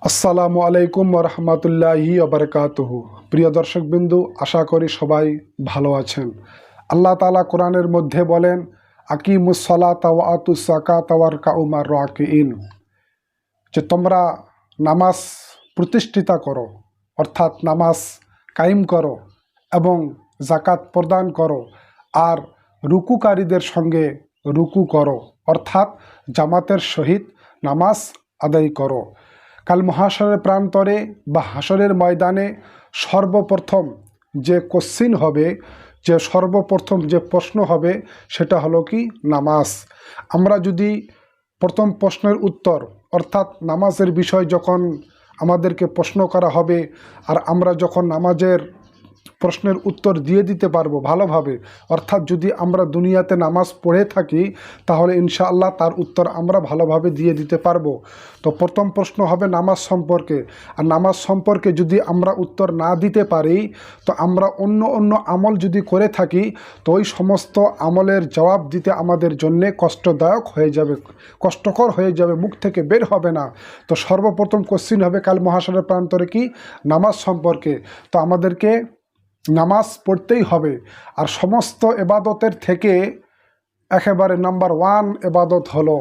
আসসালামু আলাইকুম রহমতুল্লাহি ওবরকাতুহু। প্রিয় দর্শকবিন্দু, আশা করি সবাই ভালো আছেন। আল্লাহ তাআলা কোরআনের মধ্যে বলেন, আকিমুস সালাতা ওয়া আতুস যাকাতা ওয়ারকাউ মা'র রাকিঈন, যে তোমরা নামাজ প্রতিষ্ঠিতা করো, অর্থাৎ নামাজ কায়েম করো এবং জাকাত প্রদান করো, আর রুকুকারীদের সঙ্গে রুকু করো, অর্থাৎ জামাতের সহিত নামাজ আদায় করো। কাল মহাশরের প্রান্তরে বা হাসরের ময়দানে সর্বপ্রথম যে কোশ্চিন হবে, যে সর্বপ্রথম যে প্রশ্ন হবে, সেটা হলো কি নামাজ। আমরা যদি প্রথম প্রশ্নের উত্তর অর্থাৎ নামাজের বিষয় যখন আমাদেরকে প্রশ্ন করা হবে, আর আমরা যখন নামাজের প্রশ্নের উত্তর দিয়ে দিতে পারবো ভালোভাবে, অর্থাৎ যদি আমরা দুনিয়াতে নামাজ পড়ে থাকি, তাহলে ইনশাআল্লাহ তার উত্তর আমরা ভালোভাবে দিয়ে দিতে পারবো। তো প্রথম প্রশ্ন হবে নামাজ সম্পর্কে, আর নামাজ সম্পর্কে যদি আমরা উত্তর না দিতে পারি, তো আমরা অন্য অন্য আমল যদি করে থাকি, তো ওই সমস্ত আমলের জবাব দিতে আমাদের জন্যে কষ্টদায়ক হয়ে যাবে, কষ্টকর হয়ে যাবে, মুখ থেকে বের হবে না। তো সর্বপ্রথম কোশ্চিন হবে কাল মহাশরের প্রান্তরে কি নামাজ সম্পর্কে। তো আমাদেরকে নামাজ পড়তেই হবে। আর সমস্ত এবাদতের থেকে একেবারে নাম্বার 1 এবাদত হলো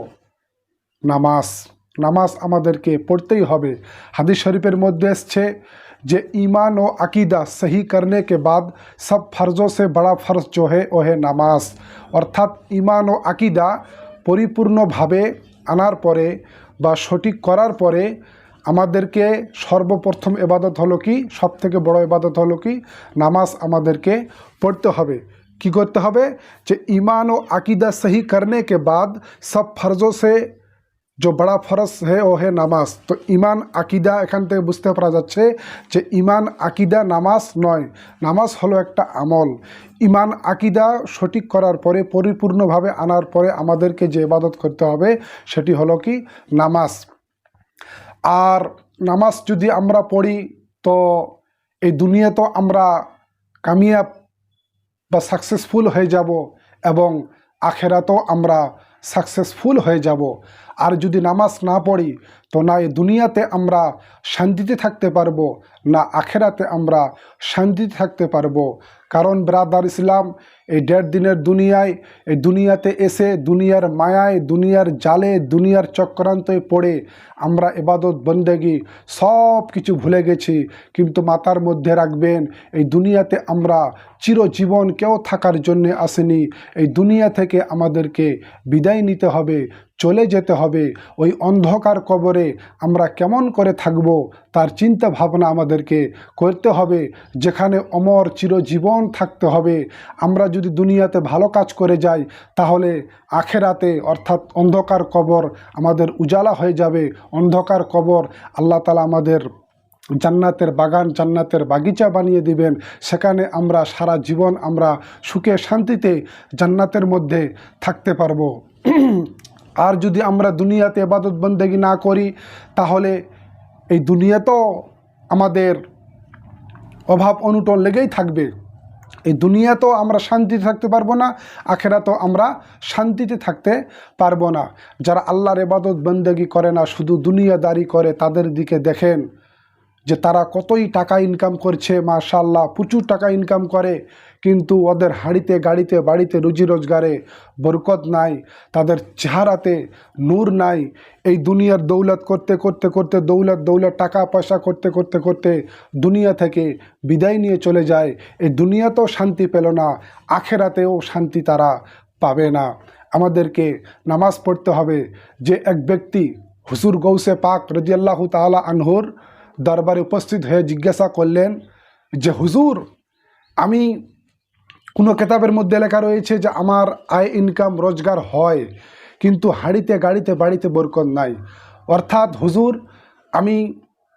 নামাজ। নামাজ আমাদেরকে পড়তেই হবে। হাদিস শরীফের মধ্যে এসছে যে ईमान व अकीदा सही करने के बाद सब फ़र्ज़ों से बड़ा फ़र्ज़ जो है वो है নামাজ। অর্থাৎ ঈমান ও আকিদা পরিপূর্ণভাবে আনার পরে বা সঠিক করার পরে আমাদেরকে সর্বপ্রথম ইবাদত হলো কি, সবথেকে বড় ইবাদত হলো কি, নামাজ আমাদেরকে পড়তে হবে। কি করতে হবে? যে ईमान व अकीदा सही करने के बाद सब फ़र्ज़ों से जो बड़ा फ़र्ज़ है वो है নামাজ। তো ঈমান আকিদা এখান থেকে বুঝতে পারা যাচ্ছে যে ঈমান আকিদা নামাজ নয়, নামাজ হলো একটা আমল। ঈমান আকিদা সঠিক করার পরে, পরিপূর্ণভাবে আনার পরে আমাদেরকে যে ইবাদত করতে হবে সেটি হলো কি নামাজ। আর নামাজ যদি আমরা পড়ি, তো এই দুনিয়া তো আমরা কামিয়াব বা সাকসেসফুল হয়ে যাব, এবং আখেরাতেও আমরা সাকসেসফুল হয়ে যাব। আর যদি নামাজ না পড়ি, তো না এই দুনিয়াতে আমরা শান্তিতে থাকতে পারবো, না আখেরাতে আমরা শান্তিতে থাকতে পারবো। কারণ ব্রাদার ইসলাম, এই 1.5 দিনের দুনিয়ায়, এই দুনিয়াতে এসে দুনিয়ার মায়ায়, দুনিয়ার জালে, দুনিয়ার চক্রান্তে পড়ে আমরা ইবাদত বন্দেগি সব কিছু ভুলে গেছি। কিন্তু মাথার মধ্যে রাখবেন, এই দুনিয়াতে আমরা চিরজীবন কেউ থাকার জন্যে আসেনি। এই দুনিয়া থেকে আমাদেরকে বিদায় নিতে হবে, চলে যেতে হবে। ওই অন্ধকার কবরে আমরা কেমন করে থাকব তার চিন্তা ভাবনা আমাদেরকে করতে হবে, যেখানে অমর চিরজীবন থাকতে হবে। আমরা যদি দুনিয়াতে ভালো কাজ করে যাই, তাহলে আখেরাতে অর্থাৎ অন্ধকার কবর আমাদের উজালা হয়ে যাবে। অন্ধকার কবর আল্লাহ তাআলা আমাদের জান্নাতের বাগান, জান্নাতের বাগিচা বানিয়ে দিবেন। সেখানে আমরা সারা জীবন আমরা সুখে শান্তিতে জান্নাতের মধ্যে থাকতে পারবো। আর যদি আমরা দুনিয়াতে ইবাদত বন্দেগি না করি, তাহলে এই দুনিয়া তো আমাদের অভাব অনটন লেগেই থাকবে। এই দুনিয়া তো আমরা শান্তিতে থাকতে পারবো না, আখেরাতেও আমরা শান্তিতে থাকতে পারবো না। যারা আল্লাহর ইবাদত বন্দেগি করে না, শুধু দুনিয়াদারি করে, তাদের দিকে দেখেন যে তারা কতই টাকা ইনকাম করছে, মাশাআল্লাহ প্রচুর টাকা ইনকাম করে, কিন্তু ওদের হাঁড়িতে গাড়িতে বাড়িতে রুজি রোজগারে বরকত নাই, তাদের চেহারাতে নূর নাই। এই দুনিয়ার দৌলত করতে করতে করতে, দৌলত টাকা পয়সা করতে করতে করতে দুনিয়া থেকে বিদায় নিয়ে চলে যায়। এই দুনিয়াতেও শান্তি পেল না, আখেরাতেও শান্তি তারা পাবে না। আমাদেরকে নামাজ পড়তে হবে। যে এক ব্যক্তি হুজুর গৌসে পাক রাদিয়াল্লাহু তাআলা আনহুর দরবারে উপস্থিত হয়ে জিজ্ঞাসা করলেন যে হুজুর, আমি কোনো কিতাবের মধ্যে লেখা রয়েছে যে আমার আয় ইনকাম রোজগার হয়, কিন্তু হাঁড়িতে গাড়িতে বাড়িতে বরকত নাই। অর্থাৎ হুজুর, আমি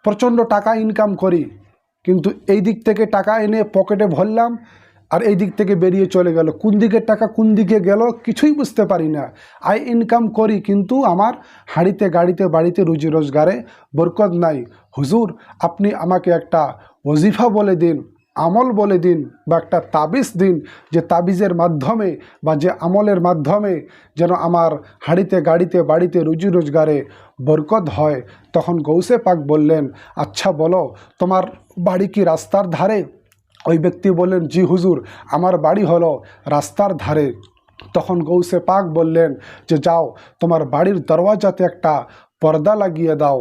প্রচণ্ড টাকা ইনকাম করি, কিন্তু এই দিক থেকে টাকা এনে পকেটে ভরলাম, আর এই দিক থেকে বেরিয়ে চলে গেল। কোন দিকের টাকা কোন দিকে গেল কিছুই বুঝতে পারি না। আয় ইনকাম করি, কিন্তু আমার হাঁড়িতে গাড়িতে বাড়িতে রুজি রোজগারে বরকত নাই। হুজুর, আপনি আমাকে একটা ওজিফা বলে দিন, আমল বলে দিন বা একটা তাবিজ দিন, যে তাবিজের মাধ্যমে বা যে আমলের মাধ্যমে যেন আমার হাড়িতে গাড়িতে বাড়িতে রুজি রোজগারে বরকত হয়। তখন গৌসে পাক বললেন, আচ্ছা বলো, তোমার বাড়ি কি রাস্তার ধারে? ওই ব্যক্তি বললেন, জি হুজুর, আমার বাড়ি হলো রাস্তার ধারে। তখন গৌসে পাক বললেন যে যাও, তোমার বাড়ির দরওয়াজাতে একটা পর্দা লাগিয়ে দাও,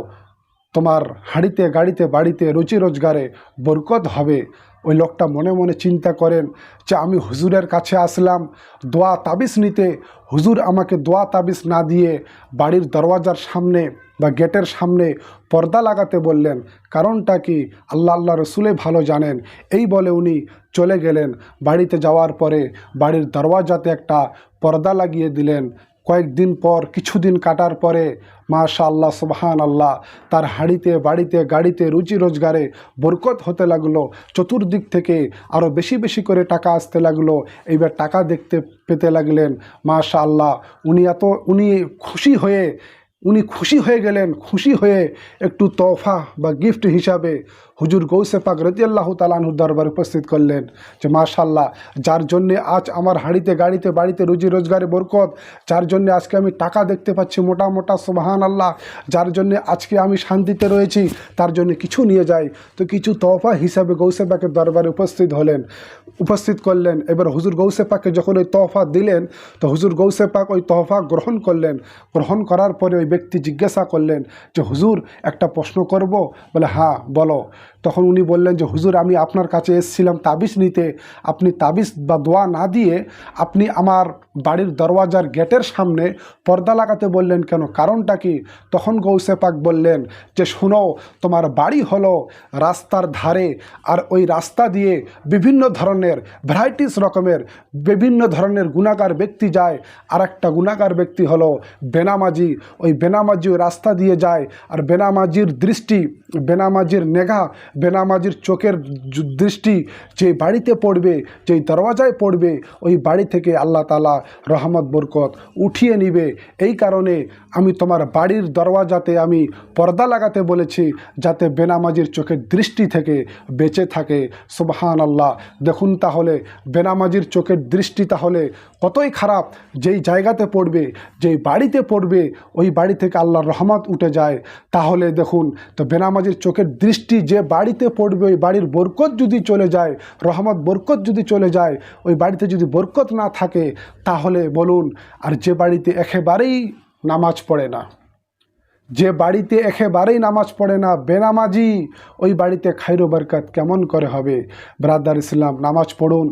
তোমার হাড়িতে গাড়িতে বাড়িতে রুজি রোজগারে বরকত হবে। ওই লোকটা মনে মনে চিন্তা করেন যে আমি হুজুরের কাছে আসলাম দোয়া তাবিজ নিতে, হুজুর আমাকে দোয়া তাবিজ না দিয়ে বাড়ির দরওয়াজার সামনে বা গেটের সামনে পর্দা লাগাতে বললেন, কারণটা কি? আল্লাহ রসুলে ভালো জানেন। এই বলে উনি চলে গেলেন। বাড়িতে যাওয়ার পরে বাড়ির দরওয়াজাতে একটা পর্দা লাগিয়ে দিলেন। কয়েকদিন পর, কিছুদিন কাটার পরে মাশাআল্লাহ সুবহান আল্লাহ, তার হাড়িতে বাড়িতে গাড়িতে রুজি রোজগারে বরকত হতে লাগলো। চতুর্দিক থেকে আরও বেশি বেশি করে টাকা আসতে লাগলো। এইবার টাকা দেখতে পেতে লাগলেন। মাশাআল্লাহ, উনি খুশি হয়ে গেলেন। খুশি হয়ে একটু তোহফা বা গিফট হিসাবে হুজুর গৌসে পাক রাদিয়াল্লাহু তাআলা আনহুর দরবারে উপস্থিত করলেন যে মাশাআল্লাহ, যার জন্যে আজ আমার হাড়িতে গাড়িতে বাড়িতে রুজি রোজগারে বরকত, যার জন্যে আজকে আমি টাকা দেখতে পাচ্ছি মোটা মোটা, সুবহানাল্লাহ, যার জন্যে আজকে আমি শান্তিতে রয়েছি, তার জন্য কিছু নিয়ে যাই। তো কিছু তোহফা হিসাবে গৌসে পাকের দরবারে উপস্থিত করলেন। এবার হুজুর গৌসে পাককে যখন ওই তোহফা দিলেন, তো হুজুর গৌসে পাক ওই তোহফা গ্রহণ করলেন। গ্রহণ করার পরে ওই ব্যক্তি জিজ্ঞাসা করলেন যে হুজুর, একটা প্রশ্ন করব? বলে হ্যাঁ বলো। তখন উনি বললেন যে হুজুর, আমি আপনার কাছে এসেছিলাম তাবিজ নিতে, আপনি তাবিজ বা দোয়া না দিয়ে আপনি আমার বাড়ির দরওয়াজার গেটের সামনে পর্দা লাগাতে বললেন কেন? কারণটা কি? তখন গৌসে পাক বললেন যে শোনো, তোমার বাড়ি হলো রাস্তার ধারে, আর ওই রাস্তা দিয়ে বিভিন্ন ধরনের ভ্যারাইটিস রকমের বিভিন্ন ধরনের গুনাহগার ব্যক্তি যায়। আর একটা গুনাহগার ব্যক্তি হলো বেনামাজি। ওই বেনামাজি ওই রাস্তা দিয়ে যায়, আর বেনামাজির দৃষ্টি, বেনামাজির নেগা, বেনামাজির চোখের দৃষ্টি যে বাড়িতে পড়বে, যেই দরওয়াজায় পড়বে, ওই বাড়ি থেকে আল্লাহ তাআলা রহমত বরকত উঠিয়ে নিবে। এই কারণে আমি তোমার বাড়ির দরওয়াজাতে আমি পর্দা লাগাতে বলেছি, যাতে বেনামাজির চোখের দৃষ্টি থেকে বেঁচে থাকে। সুবহানাল্লাহ, দেখুন তাহলে বেনামাজির চোখের দৃষ্টি তাহলে কতই খারাপ। যেই জায়গাতে পড়বে, যেই বাড়িতে পড়বে, ওই বাড়ি থেকে আল্লাহর রহমত উঠে যায়। তাহলে দেখুন, তো বেনামাজির চোখের দৃষ্টি যে বাড়িতে পড়বে, ওই বাড়ির বরকত যদি চলে যায়, রহমত বরকত যদি চলে যায়, ওই বাড়িতে যদি বরকত না থাকে, তাহলে বলুন, আর যে বাড়িতে একেবারেই নামাজ পড়ে না, যে বাড়িতে একেবারেই নামাজ পড়ে না, বেনামাজি, ওই বাড়িতে খাইর বরকত কেমন করে হবে? ব্রাদার ইসলাম, নামাজ পড়ুন,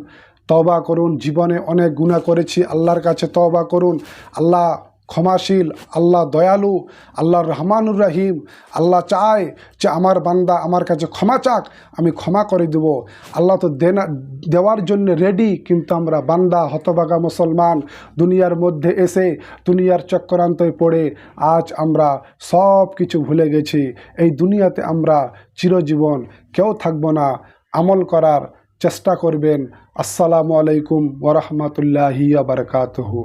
তওবা করুন। জীবনে অনেক গুনাহ করেছি, আল্লাহর কাছে তওবা করুন। আল্লাহ ক্ষমাশীল, আল্লাহ দয়ালু, আল্লাহ রহমানুর রহিম। আল্লাহ চায় যে আমার বান্দা আমার কাছে ক্ষমা চাক, আমি ক্ষমা করে দেব। আল্লাহ তো দেওয়ার জন্য রেডি, কিন্তু আমরা বান্দা হতভাগা মুসলমান দুনিয়ার মধ্যে এসে দুনিয়ার চক্রান্তয় পড়ে আজ আমরা সব কিছু ভুলে গেছি। এই দুনিয়াতে আমরা চিরজীবন কেউ থাকবো না। আমল করার চেষ্টা করবেন। আসসালামু আলাইকুম ওয়া রাহমাতুল্লাহি ওয়া বারাকাতুহু।